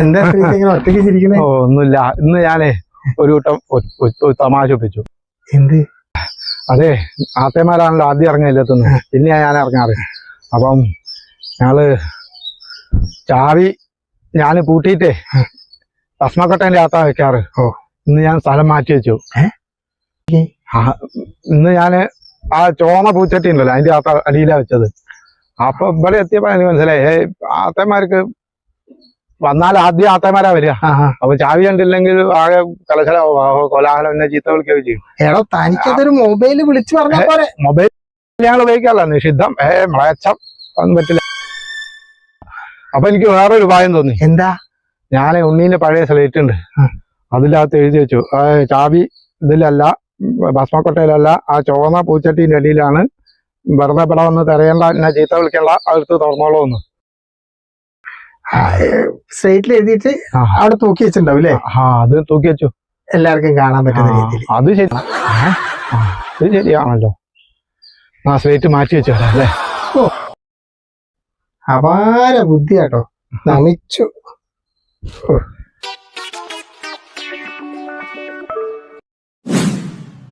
എന്താ ഒറ്റയ്ക്ക് ചിരിക്കണേ? ഓ ഒന്നുമില്ല, ഇന്ന് ഞാനേ ഒരു കൂട്ടം തമാശ ഒപ്പിച്ചു. എന്ത്? അതെ, ആത്തേമാരാണല്ലോ ആദ്യം ഇറങ്ങില്ലെത്തുന്നത്, പിന്നെയാ ഞാൻ ഇറങ്ങാറ്. അപ്പം ഞങ്ങള് ചാവി ഞാൻ പൂട്ടിയിട്ടേ ഭസ്മക്കട്ടേന്റെ യാത്ര വെക്കാറ്. ഇന്ന് ഞാൻ സ്ഥലം മാറ്റി വെച്ചു. ഇന്ന് ഞാന് ആ ചോന്ന പൂച്ചട്ടി ഉണ്ടല്ലോ അതിന്റെ അടിയിലാ വെച്ചത്. അപ്പൊ ഇവിടെ എത്തിയപ്പോ എനിക്ക് മനസ്സിലായി ആത്തേമാർക്ക് വന്നാൽ ആദ്യം ആത്തേമാരാ വരിക. അപ്പൊ ചാവി കണ്ടില്ലെങ്കിൽ ആകെ കോലാഹലം എന്നെ ചീത്ത വിളിക്കുകയോ ചെയ്യും. എടോ തനിക്കതൊരു മൊബൈൽ വിളിച്ചു പറഞ്ഞ പോലെ. മൊബൈൽ ഞങ്ങൾ ഉപയോഗിക്കാറില്ല, നിഷിദ്ധം. മ്ലേച്ഛം ഒന്നും പറ്റില്ല. അപ്പൊ എനിക്ക് വേറൊരു ഉപായം തോന്നി. എന്താ? ഞാൻ ഉണ്ണീന്റെ പഴയ സ്ലേറ്റ് ഉണ്ട്, അതിനകത്ത് എഴുതി വെച്ചു ചാവി ഇതിലല്ല, ഭസ്മക്കൊട്ടയിലല്ല, ആ ചുവന്ന പൂച്ചട്ടീന്റെ അടിയിലാണ്. വെറുതെ ഇവിടെ വന്ന് തിരയേണ്ട, എന്നെ ചീത്ത വിളിക്കേണ്ട, അടുത്ത് തുറന്നോളൂ എന്ന് സ്ലേറ്റിൽ എഴുതിയിട്ട് അവിടെ തൂക്കി വെച്ചിട്ടുണ്ടാവും അല്ലേ? അത് തൂക്കി വെച്ചു, എല്ലാവർക്കും കാണാൻ പറ്റുന്ന രീതിയിൽ. അത് ശരി, അത് ശരിയാണല്ലോ. ആ സ്ലേറ്റ് മാറ്റി വെച്ചു അല്ലേ? ഓ അപാര ബുദ്ധിയാട്ടോ, നമിച്ചു.